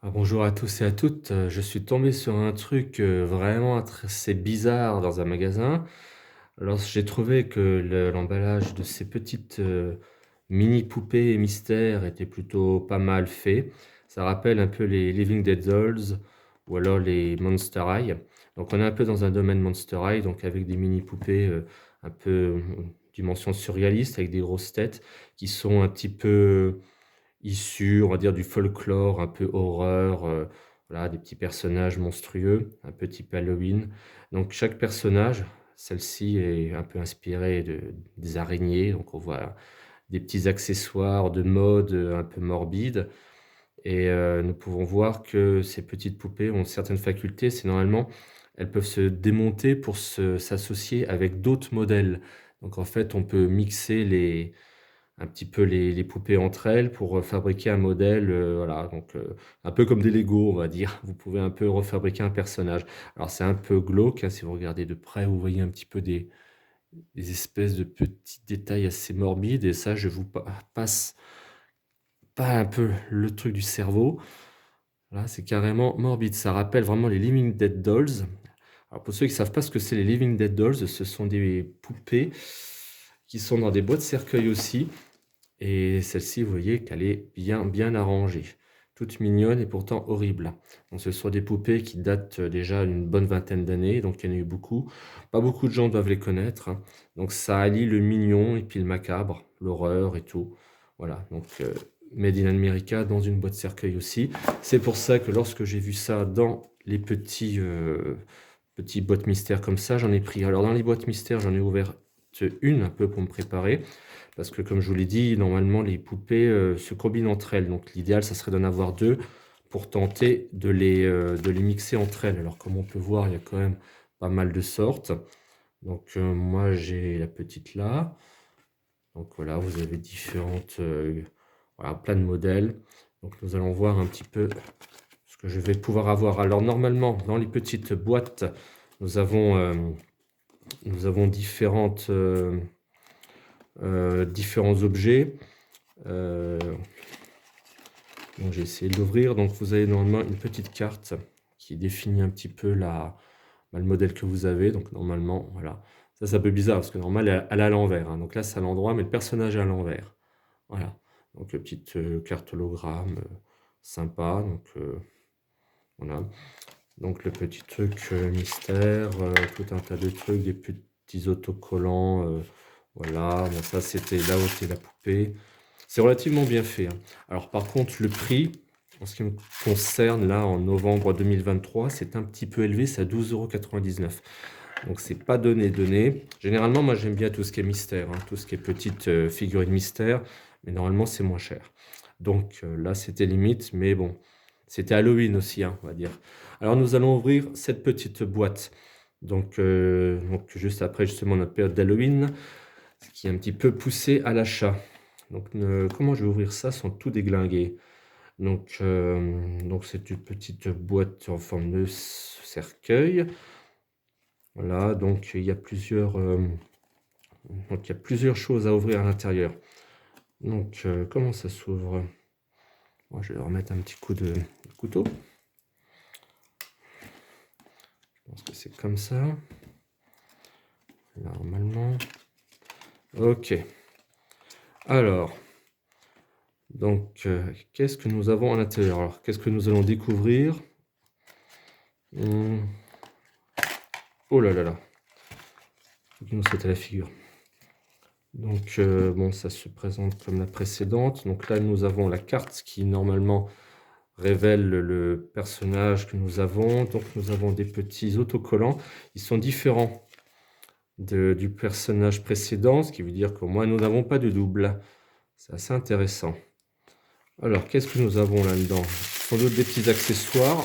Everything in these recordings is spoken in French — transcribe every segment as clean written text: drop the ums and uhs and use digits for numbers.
Bonjour à tous et à toutes. Je suis tombé sur un truc, vraiment assez bizarre dans un magasin. Alors j'ai trouvé que l'emballage de ces petites, mini poupées mystères était plutôt pas mal fait. Ça rappelle un peu les Living Dead Dolls ou alors les Monster High. Donc on est un peu dans un domaine Monster High, donc avec des mini poupées, un peu, dimension surréaliste avec des grosses têtes qui sont un petit peu issus, on va dire, du folklore, un peu horreur, voilà, des petits personnages monstrueux, un peu type Halloween. Donc chaque personnage, celle-ci est un peu inspirée des araignées, donc on voit des petits accessoires de mode, un peu morbides et nous pouvons voir que ces petites poupées ont certaines facultés. C'est normalement elles peuvent se démonter pour s'associer avec d'autres modèles. Donc en fait, on peut mixer un petit peu les poupées entre elles pour, fabriquer un modèle, voilà donc un peu comme des Lego, on va dire. Vous pouvez un peu refabriquer un personnage. Alors c'est un peu glauque, hein, si vous regardez de près, vous voyez un petit peu des espèces de petits détails assez morbides et ça je vous passe pas un peu le truc du cerveau. Là, c'est carrément morbide. Ça rappelle vraiment les Living Dead Dolls. Alors pour ceux qui ne savent pas ce que c'est les Living Dead Dolls, ce sont des poupées qui sont dans des boîtes cercueils aussi. Et celle-ci, vous voyez qu'elle est bien, bien arrangée. Toute mignonne et pourtant horrible. Donc ce sont des poupées qui datent déjà d'une bonne vingtaine d'années, donc il y en a eu beaucoup. Pas beaucoup de gens doivent les connaître, hein. Donc ça allie le mignon et puis le macabre, l'horreur et tout. Voilà, donc Made in America dans une boîte cercueil aussi. C'est pour ça que lorsque j'ai vu ça dans les petits boîtes mystères comme ça, j'en ai pris. Alors dans les boîtes mystères, j'en ai ouvert une un peu pour me préparer. Parce que comme je vous l'ai dit, normalement les poupées, se combinent entre elles. Donc l'idéal, ça serait d'en avoir 2 pour tenter de les mixer entre elles. Alors comme on peut voir, il y a quand même pas mal de sortes. Donc, moi j'ai la petite là. Donc voilà, vous avez différentes, voilà, plein de modèles. Donc nous allons voir un petit peu ce que je vais pouvoir avoir. Alors normalement, dans les petites boîtes, nous avons, différentes, différents objets. Heu Donc j'ai essayé de l'ouvrir. Donc vous avez normalement une petite carte qui définit un petit peu le modèle que vous avez. Donc normalement, voilà. Ça, c'est un peu bizarre parce que normalement, elle est à l'envers, hein. Donc là, c'est à l'endroit, mais le personnage est à l'envers. Voilà. Donc petite carte hologramme sympa. Donc voilà. Donc le petit truc mystère, tout un tas de trucs, des petits autocollants. Voilà. Bon, ça, c'était là où était la poupée. C'est relativement bien fait, hein. Alors par contre, le prix, en ce qui me concerne, là, en novembre 2023, c'est un petit peu élevé, c'est à 12,99 €. Donc c'est pas donné, donné. Généralement, moi, j'aime bien tout ce qui est mystère, hein, tout ce qui est petite figurine mystère, mais normalement, c'est moins cher. Donc là, c'était limite, mais bon, c'était Halloween aussi, hein, on va dire. Alors nous allons ouvrir cette petite boîte. Donc juste après justement notre période d'Halloween, ce qui est un petit peu poussé à l'achat. Donc, comment je vais ouvrir ça sans tout déglinguer? Donc c'est une petite boîte en forme de cercueil. Voilà, donc il y a plusieurs choses à ouvrir à l'intérieur. Donc, comment ça s'ouvre? Moi, je vais leur mettre un petit coup de couteau. Je pense que c'est comme ça, normalement. OK. Alors, donc, qu'est-ce que nous avons à l'intérieur? Alors, qu'est-ce que nous allons découvrir? Mmh. Oh là là là! Faut qu'il nous saute à la figure. Donc, bon, ça se présente comme la précédente. Donc là, nous avons la carte qui, normalement, révèle le personnage que nous avons. Donc nous avons des petits autocollants. Ils sont différents du personnage précédent, ce qui veut dire qu'au moins, nous n'avons pas de double. C'est assez intéressant. Alors, qu'est-ce que nous avons là-dedans? Sans doute des petits accessoires.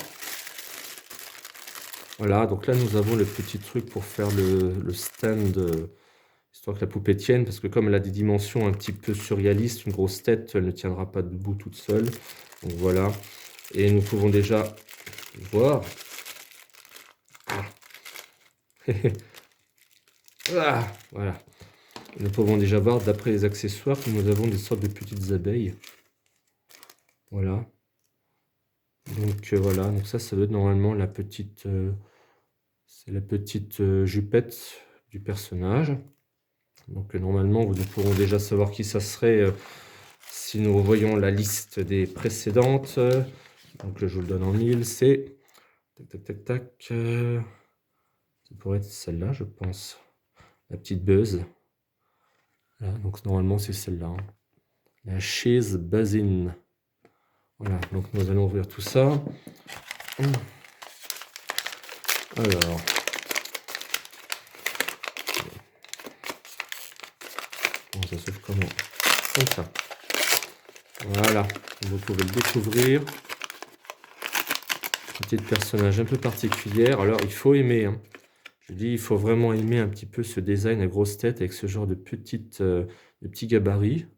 Voilà, donc là, nous avons le petit truc pour faire le stand, histoire que la poupée tienne, parce que comme elle a des dimensions un petit peu surréalistes, une grosse tête, elle ne tiendra pas debout toute seule. Donc voilà. Et nous pouvons déjà voir. Ah, voilà. Nous pouvons déjà voir, d'après les accessoires, que nous avons des sortes de petites abeilles. Voilà. Donc voilà, donc ça doit être normalement la petite, c'est la petite, jupette du personnage. Donc normalement, nous pourrons déjà savoir qui ça serait, si nous revoyons la liste des précédentes. Donc je vous le donne en mille, c'est tac, tac, tac, tac, ça pourrait être celle-là, je pense. La petite Buzz. Voilà, donc normalement c'est celle-là, hein. La Cheese Buzzin. Voilà, donc nous allons ouvrir tout ça. Alors, bon, ça s'ouvre comment? Comme ça. Voilà, vous pouvez le découvrir. Petit personnage un peu particulière. Alors, il faut aimer, hein. Je dis, il faut vraiment aimer un petit peu ce design à grosse tête avec ce genre de de petits gabarits.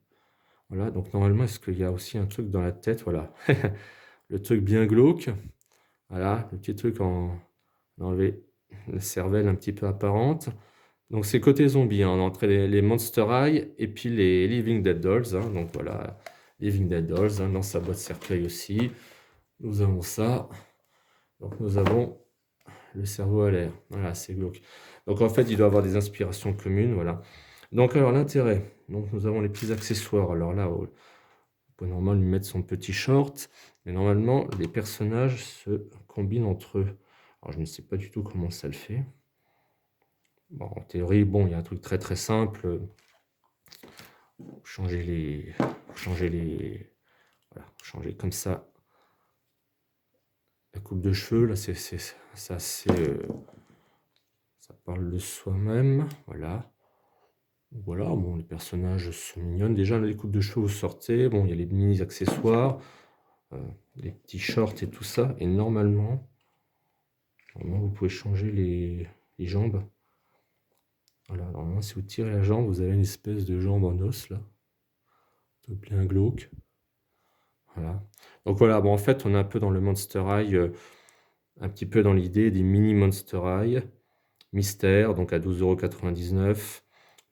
Voilà, donc normalement, est-ce qu'il y a aussi un truc dans la tête? Voilà, le truc bien glauque. Voilà, le petit truc enlever la cervelle un petit peu apparente. Donc c'est côté zombie, hein, on a entré les Monster High et puis les Living Dead Dolls, hein. Donc voilà, Living Dead Dolls, hein, dans sa boîte cercueil aussi. Nous avons ça. Donc nous avons le cerveau à l'air. Voilà, c'est glauque. Donc en fait, il doit avoir des inspirations communes, voilà. Donc alors l'intérêt, donc nous avons les petits accessoires. Alors là, on peut normalement lui mettre son petit short, mais normalement les personnages se combinent entre eux. Alors je ne sais pas du tout comment ça le fait. Bon, en théorie, bon, il y a un truc très très simple. Changer changer comme ça la coupe de cheveux. Là, c'est assez, ça parle de soi-même. Voilà. Voilà, bon, les personnages sont mignons. Déjà, les coupes de cheveux, vous sortez. Bon, il y a les mini accessoires, les petits shorts et tout ça. Et normalement, vous pouvez changer les jambes. Voilà, normalement, si vous tirez la jambe, vous avez une espèce de jambe en os, là. Tout bien glauque. Voilà. Donc voilà, bon, en fait, on est un peu dans le Monster High, un petit peu dans l'idée des mini Monster High mystère, donc à 12,99 €.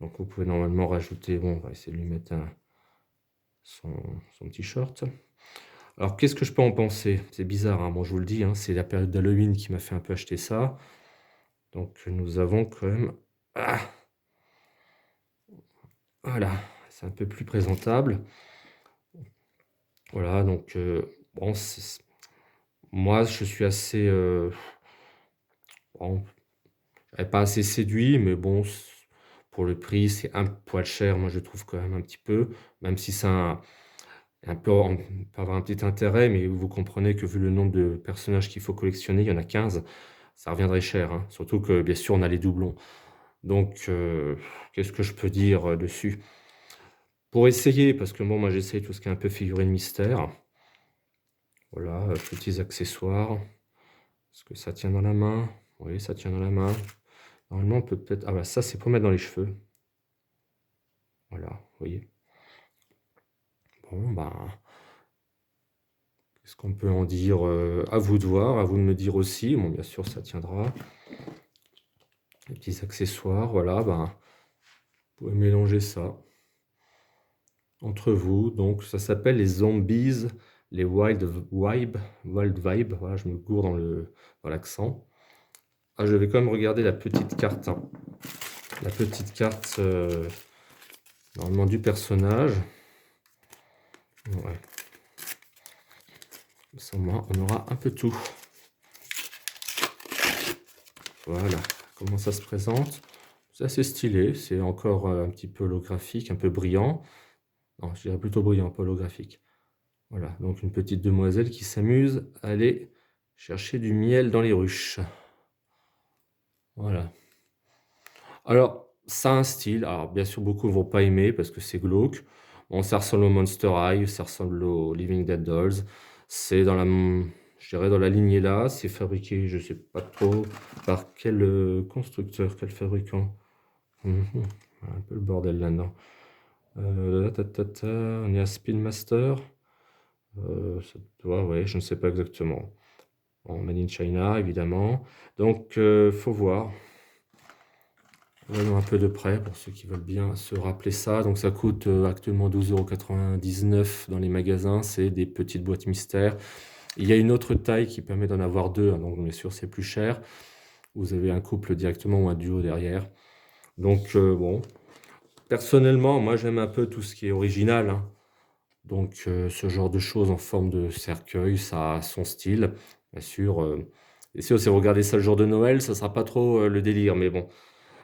Donc vous pouvez normalement rajouter, bon, on va essayer de lui mettre son petit short. Alors qu'est-ce que je peux en penser? C'est bizarre, hein, bon, je vous le dis, hein, c'est la période d'Halloween qui m'a fait un peu acheter ça. Donc nous avons quand même... Ah, voilà, c'est un peu plus présentable. Voilà, donc bon, moi je suis assez... bon, pas assez séduit, mais bon, pour le prix, c'est un poil cher, moi je trouve quand même un petit peu, même si ça peut avoir un petit intérêt, mais vous comprenez que vu le nombre de personnages qu'il faut collectionner, il y en a 15, ça reviendrait cher, hein. Surtout que bien sûr on a les doublons. Donc qu'est-ce que je peux dire dessus? Pour essayer, parce que bon, moi j'essaye tout ce qui est un peu figurine mystère. Voilà, petits accessoires. Est-ce que ça tient dans la main? Oui, ça tient dans la main. Normalement, on peut peut-être... Ah bah ça, c'est pour mettre dans les cheveux. Voilà, vous voyez. Bon, bah... Qu'est-ce qu'on peut en dire? À vous de voir, à vous de me dire aussi. Bon, bien sûr, ça tiendra. Les petits accessoires, voilà, ben... Vous pouvez mélanger ça entre vous. Donc, ça s'appelle les Zombies, les Wild Vibe. Wild Vibe, voilà, je me gourre dans l'accent. Ah, je vais quand même regarder la petite carte, hein. La petite carte, normalement, du personnage. Ouais. Sans moi, on aura un peu tout. Voilà, comment ça se présente. C'est assez stylé, c'est encore un petit peu holographique, un peu brillant. Non, je dirais plutôt brillant, pas holographique. Voilà, donc une petite demoiselle qui s'amuse à aller chercher du miel dans les ruches. Voilà. Alors, ça a un style. Alors, bien sûr, beaucoup ne vont pas aimer parce que c'est glauque. Bon, ça ressemble au Monster High, ça ressemble au Living Dead Dolls. C'est dans je dirais dans la lignée là. C'est fabriqué, je sais pas trop par quel constructeur, quel fabricant. Un peu le bordel là-dedans. On est à Spin Master. Ça doit, ouais, je ne sais pas exactement. Bon, Made in China, évidemment. Donc, faut voir. Voyons un peu de près pour ceux qui veulent bien se rappeler ça. Donc, ça coûte actuellement 12,99 € dans les magasins. C'est des petites boîtes mystères. Il y a une autre taille qui permet d'en avoir 2, hein, donc bien sûr c'est plus cher. Vous avez un couple directement ou un duo derrière. Donc bon, personnellement, moi j'aime un peu tout ce qui est original, hein. Donc ce genre de choses en forme de cercueil, ça a son style. Bien sûr, bien sûr, si vous regardez ça le jour de Noël, ça sera pas trop, le délire, mais bon,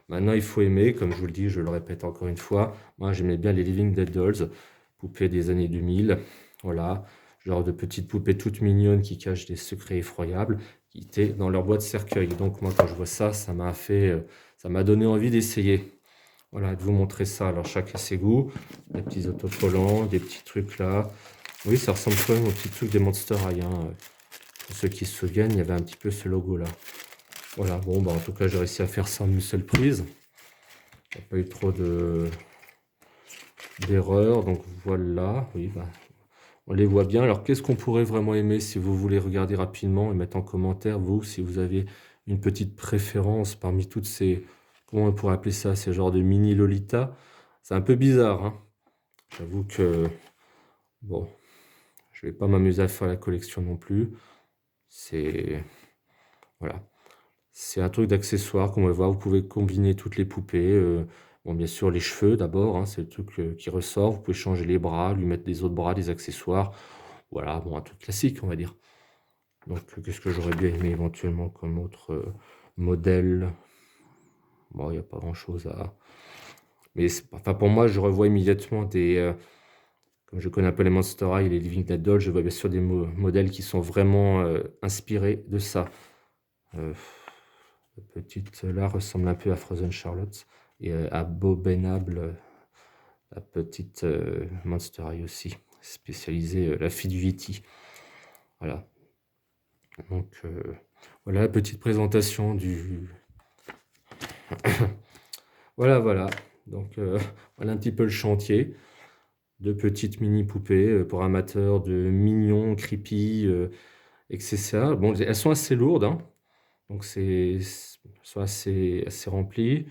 maintenant il faut aimer, comme je vous le dis, je le répète encore une fois, moi j'aimais bien les Living Dead Dolls, poupées des années 2000, voilà, genre de petites poupées toutes mignonnes qui cachent des secrets effroyables, qui étaient dans leur boîte cercueil. Donc moi quand je vois ça, ça m'a donné envie d'essayer. Voilà, de vous montrer ça. Alors chacun ses goûts, des petits autocollants, des petits trucs là. Oui, ça ressemble quand même au petit truc des Monster High, hein. Pour ceux qui se souviennent, il y avait un petit peu ce logo là. Voilà, bon, bah en tout cas, j'ai réussi à faire ça en une seule prise. Il n'y a pas eu trop d'erreurs, donc voilà. Oui, bah, on les voit bien. Alors, qu'est-ce qu'on pourrait vraiment aimer si vous voulez regarder rapidement et mettre en commentaire, vous, si vous avez une petite préférence parmi toutes ces... Comment on pourrait appeler ça? Ces genres de mini Lolita. C'est un peu bizarre, hein. J'avoue que, bon, je vais pas m'amuser à faire la collection non plus. C'est... Voilà. C'est un truc d'accessoire, comme on va voir, vous pouvez combiner toutes les poupées. Bon, bien sûr, les cheveux d'abord, hein, c'est le truc qui ressort. Vous pouvez changer les bras, lui mettre des autres bras, des accessoires. Voilà, bon, un truc classique, on va dire. Donc, qu'est-ce que j'aurais bien aimé éventuellement comme autre modèle? Bon, il n'y a pas grand-chose à... Mais enfin, pour moi, je revois immédiatement des... comme je connais un peu les Monster High et les Living Dead Dolls, je vois bien sûr des modèles qui sont vraiment inspirés de ça. Euh, la petite là ressemble un peu à Frozen Charlotte et abominable la petite Monster High aussi, spécialisée la fille du Yeti. Voilà. Donc voilà, petite présentation du. Voilà, voilà. Donc voilà un petit peu le chantier. De petites mini poupées pour amateurs de mignons, creepy, etc. Bon, elles sont assez lourdes, hein. Donc elles sont assez remplies.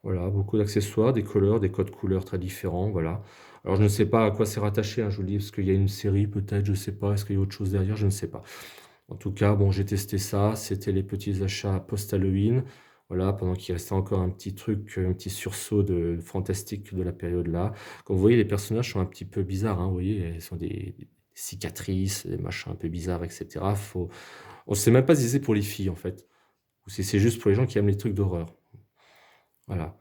Voilà, beaucoup d'accessoires, des couleurs, des codes couleurs très différents, voilà. Alors je ne sais pas à quoi c'est rattaché, hein, je vous le dis, parce qu'il y a une série peut-être, je ne sais pas, est-ce qu'il y a autre chose derrière, je ne sais pas. En tout cas, bon, j'ai testé ça, c'était les petits achats post-Halloween, voilà, pendant qu'il restait encore un petit truc, un petit sursaut de fantastique de la période là. Comme vous voyez, les personnages sont un petit peu bizarres, hein, vous voyez, ils sont des cicatrices, des machins un peu bizarres, etc. On ne sait même pas si c'est pour les filles, en fait, ou si c'est juste pour les gens qui aiment les trucs d'horreur. Voilà.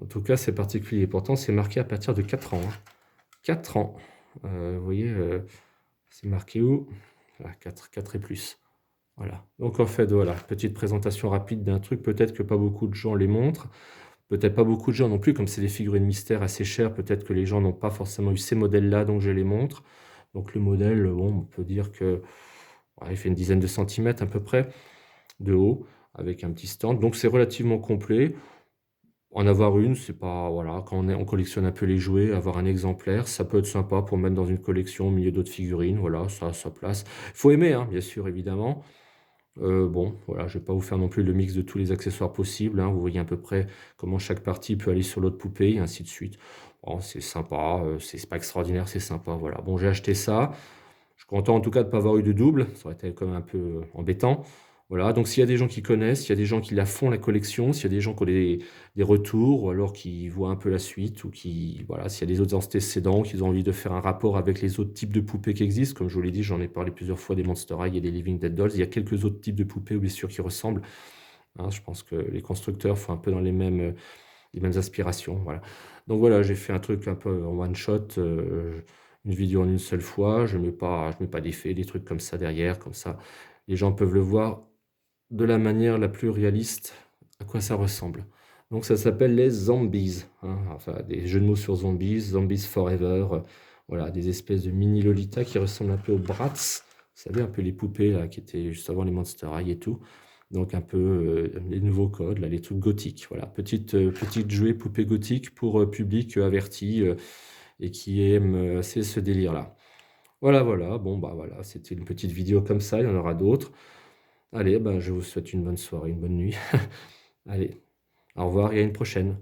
En tout cas, c'est particulier. Pourtant, c'est marqué à partir de 4 ans, hein. 4 ans. Vous voyez, c'est marqué où? Voilà, 4 et plus. Voilà. Donc en fait, voilà, petite présentation rapide d'un truc. Peut-être que pas beaucoup de gens les montrent. Peut-être pas beaucoup de gens non plus, comme c'est des figurines mystères assez chères. Peut-être que les gens n'ont pas forcément eu ces modèles-là, donc je les montre. Donc le modèle, bon, on peut dire que ouais, il fait une dizaine de centimètres à peu près de haut, avec un petit stand. Donc c'est relativement complet. En avoir une, c'est pas voilà, quand on collectionne un peu les jouets, avoir un exemplaire, ça peut être sympa pour mettre dans une collection au milieu d'autres figurines, voilà, ça a sa place. Il faut aimer, hein, bien sûr, évidemment. Bon, voilà, je vais pas vous faire non plus le mix de tous les accessoires possibles, hein. Vous voyez à peu près comment chaque partie peut aller sur l'autre poupée et ainsi de suite. Bon, c'est sympa, c'est pas extraordinaire, c'est sympa, voilà. Bon, j'ai acheté ça. Je suis content en tout cas de ne pas avoir eu de double, ça aurait été quand même un peu embêtant. Voilà, donc s'il y a des gens qui connaissent, s'il y a des gens qui la font la collection, s'il y a des gens qui ont des retours, ou alors qui voient un peu la suite, ou qui, voilà, s'il y a des autres antécédents, qui ont envie de faire un rapport avec les autres types de poupées qui existent, comme je vous l'ai dit, j'en ai parlé plusieurs fois des Monster High et des Living Dead Dolls, il y a quelques autres types de poupées, bien sûr, qui ressemblent, hein. Je pense que les constructeurs font un peu dans les mêmes aspirations, voilà. Donc voilà, j'ai fait un truc un peu en one shot, une vidéo en une seule fois, je mets pas d'effet, des trucs comme ça derrière, comme ça, les gens peuvent le voir de la manière la plus réaliste à quoi ça ressemble. Donc ça s'appelle les zombies, hein, enfin des jeux de mots sur zombies, zombies forever, voilà, des espèces de mini Lolita qui ressemblent un peu aux Bratz, vous savez, un peu les poupées là, qui étaient juste avant les Monster High et tout. Donc un peu les nouveaux codes, là, les trucs gothiques. Voilà, petite jouet poupée gothique pour public averti et qui aime assez ce délire-là. Voilà, voilà. Bon, bah voilà, c'était une petite vidéo comme ça, il y en aura d'autres. Allez, bah, je vous souhaite une bonne soirée, une bonne nuit. Allez, au revoir et à une prochaine.